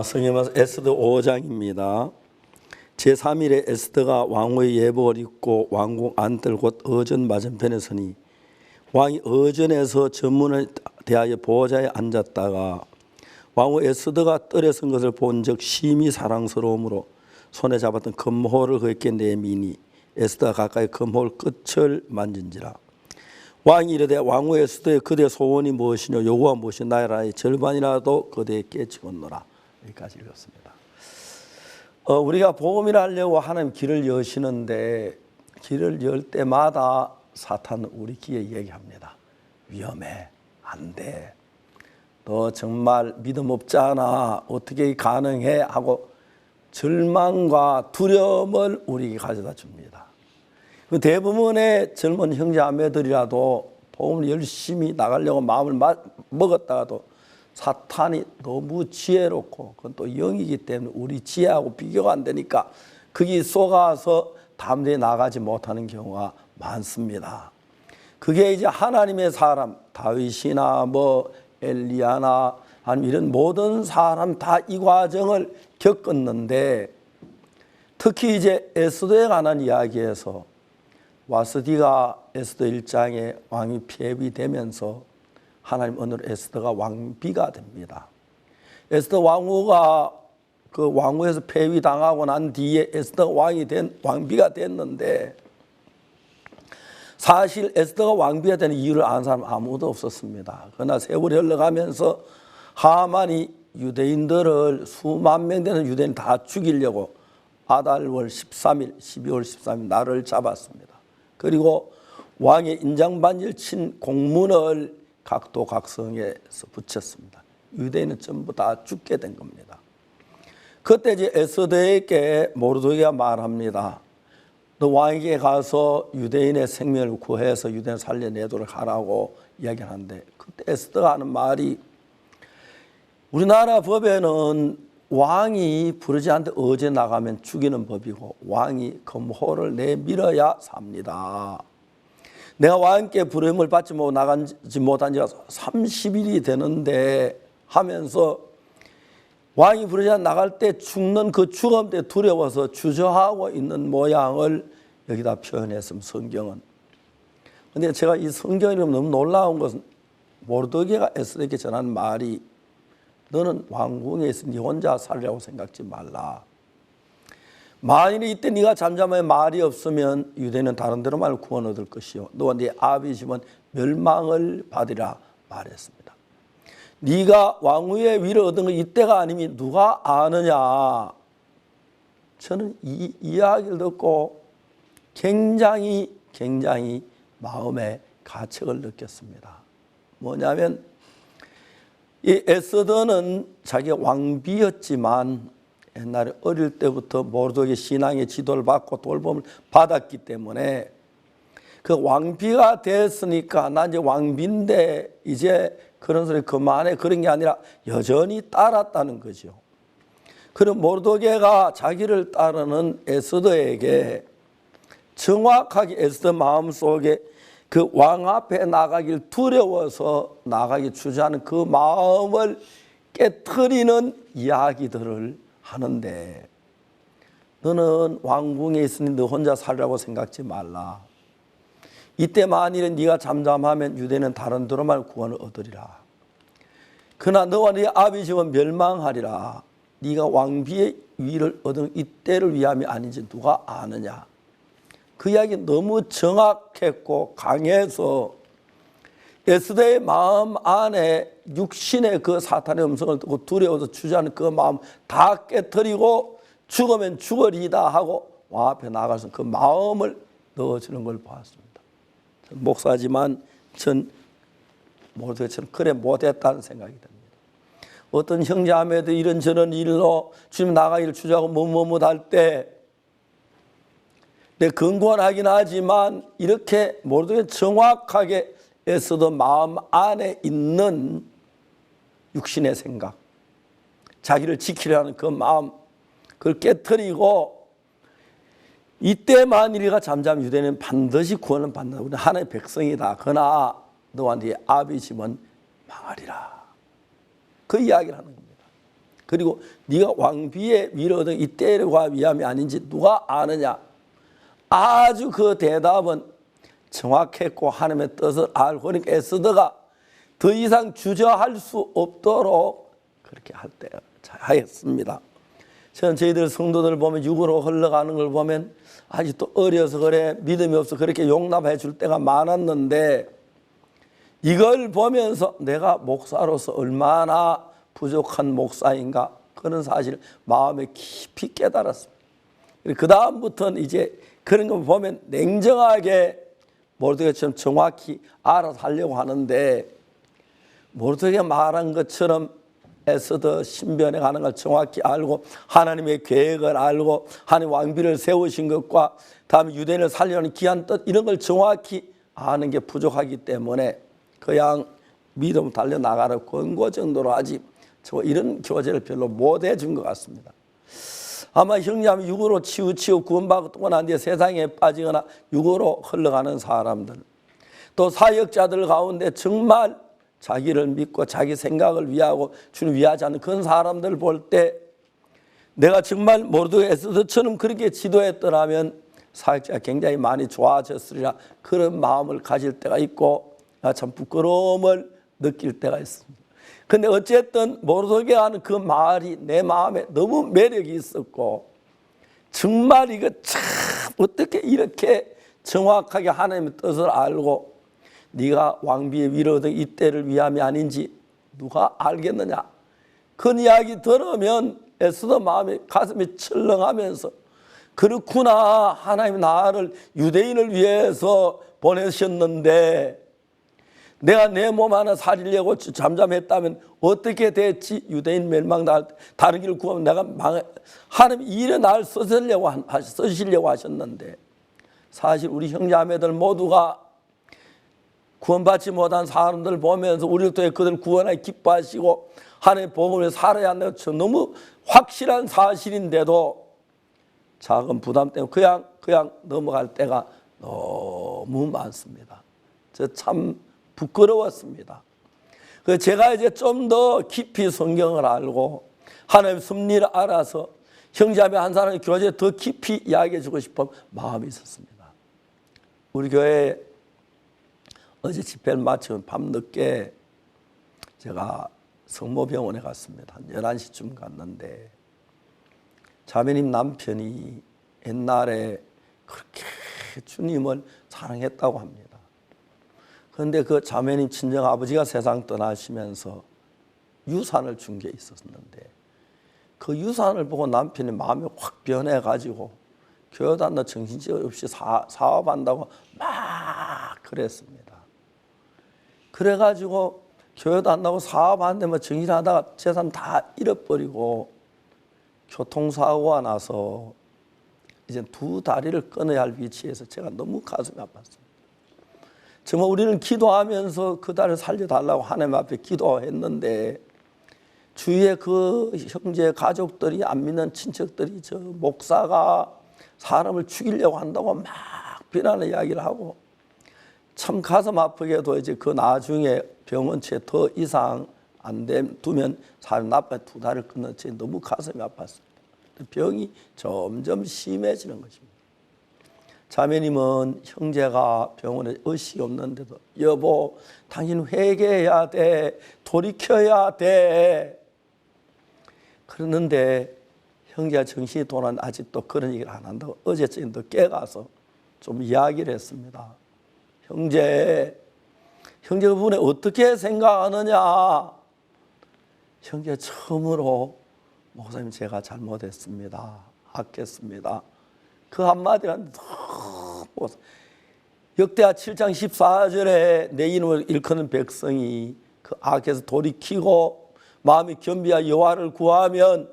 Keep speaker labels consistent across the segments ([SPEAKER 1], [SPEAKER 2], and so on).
[SPEAKER 1] 성경에서 에스더 5장입니다. 제3일에 에스더가 왕후의 예복을 입고 왕궁 안뜰 곧 어전 맞은편에 서니 왕이 어전에서 전문을 대하여 보좌에 앉았다가 왕후 에스더가 뜰에 선 것을 본즉 심히 사랑스러움으로 손에 잡았던 금호를 그에게 내미니 에스더가 가까이 금호 끝을 만진지라. 왕이 이르되 왕후 에스더의 그대 소원이 무엇이뇨 요구가 무엇이뇨 나의 나라의 절반이라도 그대에 깨치겠노라. 여기까지 읽었습니다. 우리가 복음을 하려고 하나님 길을 여시는데 길을 열 때마다 사탄은 우리 귀에 얘기합니다. 위험해, 안 돼, 너 정말 믿음 없잖아, 어떻게 가능해 하고 절망과 두려움을 우리에게 가져다 줍니다. 대부분의 젊은 형제자매들이라도 복음을 열심히 나가려고 마음을 먹었다가도 사탄이 너무 지혜롭고 그건 또 영이기 때문에 우리 지혜하고 비교가 안 되니까 거기 속아서 담대히 나가지 못하는 경우가 많습니다. 그게 이제 하나님의 사람 다윗이나 뭐 엘리야나 아니면 이런 모든 사람 다 이 과정을 겪었는데 특히 이제 에스더에 관한 이야기에서 와스디가 에스더 1장에 왕이 폐위되면서 하나님 어느 에스더가 왕비가 됩니다. 에스더 왕후가 그 왕후에서 폐위당하고 난 뒤에 에스더 왕비가 됐는데 사실 에스더가 왕비가 되는 이유를 아는 사람 아무도 없었습니다. 그러나 세월이 흘러가면서 하만이 유대인들을 수만 명 되는 유대인 다 죽이려고 아달월 13일 12월 13일 날을 잡았습니다. 그리고 왕의 인장반지를 친 공문을 각도 각성에서 붙였습니다. 유대인은 전부 다 죽게 된 겁니다. 그때 이제 에스더에게 모르드게가 말합니다. 너 왕에게 가서 유대인의 생명을 구해서 유대인을 살려내도록 하라고 이야기하는데 그때 에스더가 하는 말이 우리나라 법에는 왕이 부르지 않는데 어제 나가면 죽이는 법이고 왕이 금호를 내밀어야 삽니다. 내가 왕께 부름을 받지 못하고 나가지 못한 지가 30일이 되는데 하면서 왕이 부르지 않고 나갈 때 죽는 그 죽음 때 두려워서 주저하고 있는 모양을 여기다 표현했습니다. 성경은. 그런데 제가 이 성경이 너무 놀라운 것은 모르드게가 에스더에게 전하는 말이 너는 왕궁에 있으니 혼자 살려고 생각지 말라. 만일 이때 네가 잠잠하여 말이 없으면 유대인은 다른 데로 말 구원 얻을 것이요 너와 네 아비 집은 멸망을 받으리라 말했습니다. 네가 왕후의 위를 얻은 거 이때가 아니면 누가 아느냐. 저는 이 이야기를 듣고 굉장히 마음에 가책을 느꼈습니다. 뭐냐면 이 에스더는 자기가 왕비였지만 옛날에 어릴 때부터 모르드게 신앙의 지도를 받고 돌봄을 받았기 때문에 그 왕비가 됐으니까 나 이제 왕비인데 이제 그런 소리 그만해 그런 게 아니라 여전히 따랐다는 거죠. 그럼 모르드게가 자기를 따르는 에스더에게 정확하게 에스더 마음속에 그 왕 앞에 나가길 두려워서 나가기 주저하는 그 마음을 깨트리는 이야기들을 하는데 너는 왕궁에 있으니 너 혼자 살라고 생각지 말라. 이때 만일에 네가 잠잠하면 유대는 다른 데로만 구원을 얻으리라. 그러나 너와 네 아비 집은 멸망하리라. 네가 왕비의 위를 얻은 이때를 위함이 아닌지 누가 아느냐. 그 이야기 너무 정확했고 강해서 에스더의 마음 안에 육신의 그 사탄의 음성을 듣고 두려워서 주저하는 그 마음 다 깨트리고 죽으면 죽으리다 하고 왕 앞에 나가서 그 마음을 넣어주는 걸 보았습니다. 목사지만 전 모르드게처럼 그래 못했다는 생각이 듭니다. 어떤 형제자매도 이런저런 일로 주님 나가기를 주저하고 머뭇할 때 내 근권하긴 하지만 이렇게 모르드게 정확하게 에스더 마음 안에 있는 육신의 생각, 자기를 지키려는 그 마음, 그걸 깨트리고 이때 만일이가 잠잠 유대는 반드시 구원은 받는다. 우리는 하나님의 백성이다. 그러나 너와 네 아비 집은 망하리라. 그 이야기를 하는 겁니다. 그리고 네가 왕비의 위로 얻은 이 때가 위함이 아닌지 누가 아느냐. 아주 그 대답은 정확했고 하나님의 뜻을 알고, 그러니까 에스더가 더 이상 주저할 수 없도록 그렇게 할 때가 하였습니다. 저는 저희들 성도들 보면 육으로 흘러가는 걸 보면 아직도 어려서 그래, 믿음이 없어 그렇게 용납해 줄 때가 많았는데, 이걸 보면서 내가 목사로서 얼마나 부족한 목사인가, 그런 사실을 마음에 깊이 깨달았습니다. 그 다음부터는 이제 그런 거 보면 냉정하게 모르드게처럼 정확히 알아서 하려고 하는데, 모르드게 말한 것처럼 에스더 신변에 가는 걸 정확히 알고 하나님의 계획을 알고 하나님 왕비를 세우신 것과 다음에 유대인을 살려는 귀한 뜻, 이런 걸 정확히 아는 게 부족하기 때문에 그냥 믿음 달려나가는 권고 정도로 하지 이런 교제를 별로 못 해준 것 같습니다. 아마 형제하면 육으로 치우치고 구원받고 난 뒤에 세상에 빠지거나 육으로 흘러가는 사람들, 또 사역자들 가운데 정말 자기를 믿고 자기 생각을 위하고 주님 위하지 않는 그런 사람들 볼 때 내가 정말 모르드게 에스더처럼 그렇게 지도했더라면 사역자가 굉장히 많이 좋아졌으리라, 그런 마음을 가질 때가 있고 참 부끄러움을 느낄 때가 있습니다. 근데 어쨌든 모르드게 하는 그 말이 내 마음에 너무 매력이 있었고, 정말 이거 참 어떻게 이렇게 정확하게 하나님의 뜻을 알고 네가 왕비의 위로 얻은 이 때를 위함이 아닌지 누가 알겠느냐. 그 이야기 들으면 에스더 마음이 가슴이 철렁하면서, 그렇구나, 하나님 나를 유대인을 위해서 보내셨는데 내가 내 몸 하나 살리려고 잠잠했다면 어떻게 됐지? 유대인 멸망당할 때 다른 길을 구하면 내가 하나님 일에 날 쓰시려고 하셨는데, 사실 우리 형제자매들 모두가 구원받지 못한 사람들 보면서 우리를 통해 그들 구원하기 기뻐하시고 하나님의 복음을 살아야 한다는 너무 확실한 사실인데도 작은 부담 때문에 그냥 넘어갈 때가 너무 많습니다. 저 참 부끄러웠습니다. 제가 이제 좀 더 깊이 성경을 알고 하나님의 섭리를 알아서 형제자매 한 사람의 교제에 더 깊이 이야기해 주고 싶은 마음이 있었습니다. 우리 교회에 어제 집회를 마치면 밤늦게 제가 성모병원에 갔습니다. 한 11시쯤 갔는데 자매님 남편이 옛날에 그렇게 주님을 사랑했다고 합니다. 그런데 그 자매님 친정아버지가 세상 떠나시면서 유산을 준 게 있었는데, 그 유산을 보고 남편이 마음이 확 변해가지고 교회도 안 나 정신적 없이 사업한다고 막 그랬습니다. 그래가지고 교회도 안 나고 사업하는데 뭐 정신하다가 재산 다 잃어버리고 교통사고가 나서 이제 두 다리를 끊어야 할 위치에서 제가 너무 가슴이 아팠습니다. 정말 우리는 기도하면서 그 다리를 살려달라고 하나님 앞에 기도했는데, 주위에 그 형제 가족들이, 안 믿는 친척들이 저 목사가 사람을 죽이려고 한다고 막 비난의 이야기를 하고, 참 가슴 아프게도 이제 그 나중에 병원치에 더 이상 안 두면 사람 나빠에 두 다리를 끊는 채 너무 가슴이 아팠습니다. 병이 점점 심해지는 것입니다. 자매님은 형제가 병원에 의식이 없는데도 여보 당신 회개해야 돼, 돌이켜야 돼 그러는데 형제가 정신이 돌아는 아직도 그런 얘기를 안 한다고 어제쯤도 깨가서 좀 이야기를 했습니다. 형제가 그분에 어떻게 생각하느냐. 형제 처음으로 목사님 제가 잘못했습니다, 악했습니다, 그 한마디가 너무 역대하 7장 14절에 내 이름을 일컫는 백성이 그 악에서 돌이키고 마음이 겸비하여 여호와를 구하면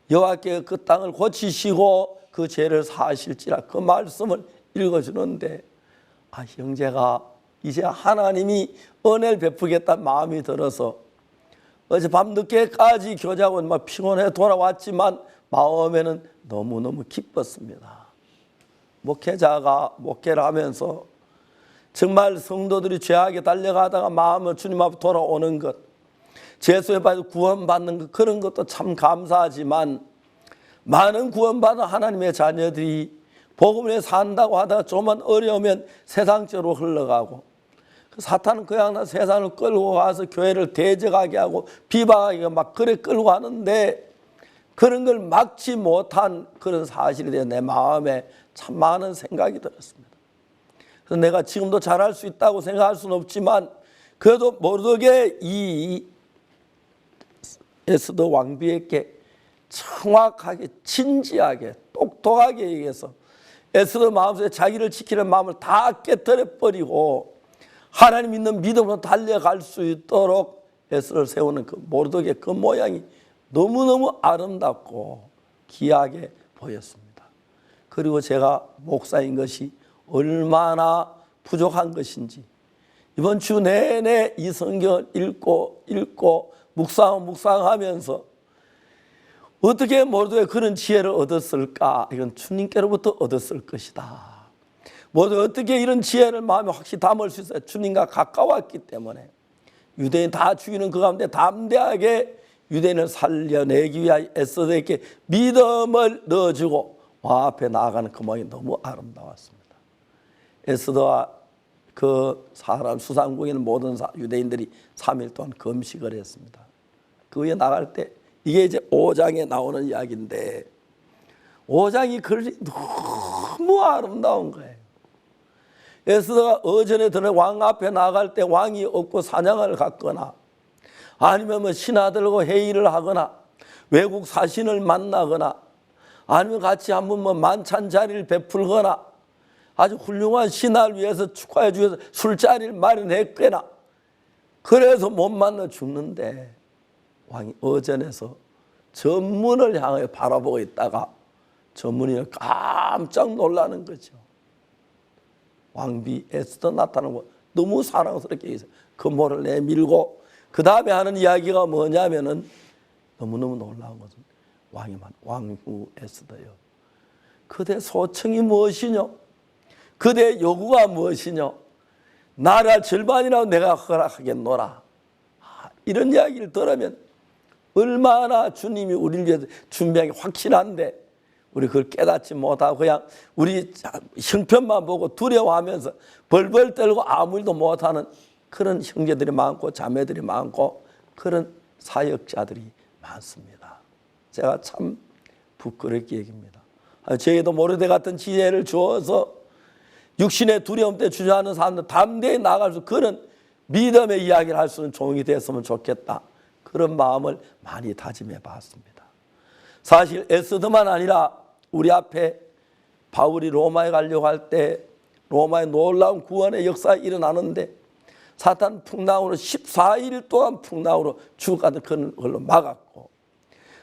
[SPEAKER 1] 여호와께 그 땅을 고치시고 그 죄를 사하실지라, 그 말씀을 읽어주는데, 형제가 이제 하나님이 은혜를 베푸겠다는 마음이 들어서 어제 밤늦게까지 교제하고 막 피곤해 돌아왔지만 마음에는 너무너무 기뻤습니다. 목회자가 목회를 하면서 정말 성도들이 죄악에 달려가다가 마음을 주님 앞에 돌아오는 것, 죄수에 빠져 구원받는 것, 그런 것도 참 감사하지만 많은 구원받은 하나님의 자녀들이 복음을 위해 산다고 하다가 조금만 어려우면 세상적으로 흘러가고, 사탄은 그냥 세상을 끌고 가서 교회를 대적하게 하고 비방하게 막 그래 끌고 가는데, 그런 걸 막지 못한 그런 사실에 대해 내 마음에 참 많은 생각이 들었습니다. 그래서 내가 지금도 잘할 수 있다고 생각할 수는 없지만, 그래도 모르게 이 에스더 왕비에게 정확하게 진지하게 똑똑하게 얘기해서 에스더 마음속에 자기를 지키는 마음을 다 깨뜨려 버리고 하나님 있는 믿음으로 달려갈 수 있도록 에스더를 세우는 그 모르게 그 모양이 너무너무 아름답고 귀하게 보였습니다. 그리고 제가 목사인 것이 얼마나 부족한 것인지 이번 주 내내 이 성경을 읽고 묵상하면서 어떻게 모두에 그런 지혜를 얻었을까? 이건 주님께로부터 얻었을 것이다. 모두 어떻게 이런 지혜를 마음에 확실히 담을 수 있어요? 주님과 가까웠기 때문에. 유대인 다 죽이는 그 가운데 담대하게 유대인을 살려내기 위하여 에스더에게 믿음을 넣어주고 왕 앞에 나아가는 그 모양이 너무 아름다웠습니다. 에스더와 그 사람 수상국에 있는 모든 유대인들이 3일 동안 금식을 했습니다. 그 위에 나갈 때 이게 이제 5장에 나오는 이야기인데 5장이 글이 너무 아름다운 거예요. 에스더가 어전에 들어 왕 앞에 나갈 때 왕이 없고 사냥을 갔거나 아니면 뭐 신하 들고 회의를 하거나 외국 사신을 만나거나 아니면 같이 한번 뭐 만찬 자리를 베풀거나 아주 훌륭한 신하를 위해서 축하해 주셔서 술자리를 마련했거나 그래서 못 만나 죽는데 왕이 어전에서 전문을 향해 바라보고 있다가 전문이 깜짝 놀라는 거죠. 왕비 에스더 나타나는 거 너무 사랑스럽게 해서 금호를 내밀고 그 다음에 하는 이야기가 뭐냐면은 너무너무 놀라운 것은 왕후 에스더요. 그대 소청이 무엇이뇨? 그대 요구가 무엇이뇨? 나라 절반이라도 내가 허락하겠노라. 이런 이야기를 들으면 얼마나 주님이 우리를 위해서 준비한 게 확실한데 우리 그걸 깨닫지 못하고 그냥 우리 형편만 보고 두려워하면서 벌벌 떨고 아무 일도 못하는 그런 형제들이 많고 자매들이 많고 그런 사역자들이 많습니다. 제가 참 부끄럽게 얘기합니다. 저에게도 모르되 같은 지혜를 주어서 육신의 두려움 때문에 주저하는 사람들 담대히 나아갈 수 그런 믿음의 이야기를 할 수 있는 종이 됐으면 좋겠다. 그런 마음을 많이 다짐해 봤습니다. 사실 에스더만 아니라 우리 앞에 바울이 로마에 가려고 할 때 로마의 놀라운 구원의 역사가 일어나는데 사탄 풍랑으로 14일 동안 풍랑으로 죽어가는 그런 걸로 막았고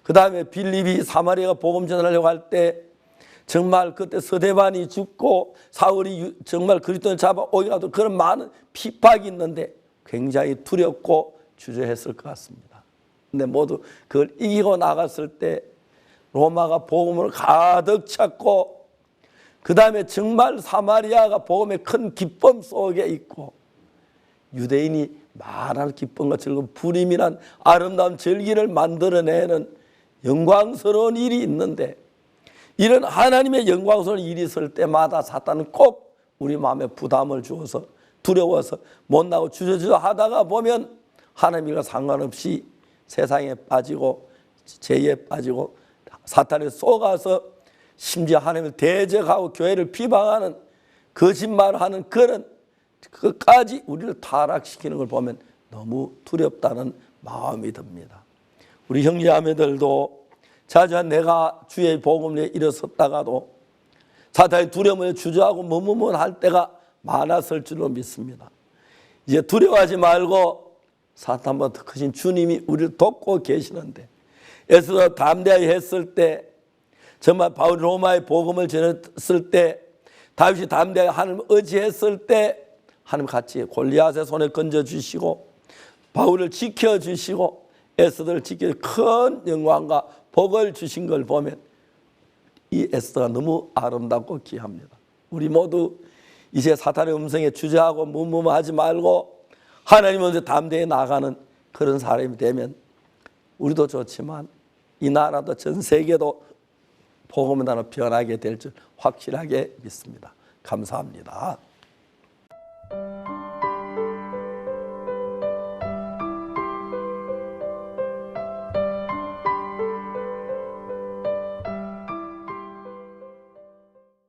[SPEAKER 1] 그 다음에 빌립이 사마리아가 복음 전하려고 할 때 정말 그때 서대반이 죽고 사울이 정말 그리스도를 잡아 오기라도 그런 많은 핍박이 있는데 굉장히 두렵고 주저했을 것 같습니다. 근데 모두 그걸 이기고 나갔을 때 로마가 복음을 가득 찼고 그 다음에 정말 사마리아가 복음의 큰 기쁨 속에 있고 유대인이 말할 기쁨과 즐거움 불임이란 아름다운 절기를 만들어내는 영광스러운 일이 있는데 이런 하나님의 영광스러운 일이 있을 때마다 사탄은 꼭 우리 마음에 부담을 주어서 두려워서 못나고 주저주저 하다가 보면 하나님과 상관없이 세상에 빠지고 죄에 빠지고 사탄에 속아서 심지어 하나님을 대적하고 교회를 비방하는 거짓말하는 그런 그까지 우리를 타락시키는 걸 보면 너무 두렵다는 마음이 듭니다. 우리 형제자매들도 자주 내가 주의 복음에 일어섰다가도 사탄의 두려움에 주저하고 머뭇할 때가 많았을 줄로 믿습니다. 이제 두려워하지 말고 사탄보다 더 크신 주님이 우리를 돕고 계시는데 에스더 담대하게 했을 때 정말 바울이 로마의 복음을 전했을 때 다윗이 담대하게 하나님을 의지했을 때 하나님 같이 골리앗의 손에 건져주시고 바울을 지켜주시고 에스더를 지켜 큰 영광과 복을 주신 걸 보면 이 에스더가 너무 아름답고 귀합니다. 우리 모두 이제 사탄의 음성에 주저하고 무무하지 말고 하나님 먼저 담대히 나가는 그런 사람이 되면 우리도 좋지만 이 나라도 전 세계도 복음의 나라로 변하게 될 줄 확실하게 믿습니다. 감사합니다.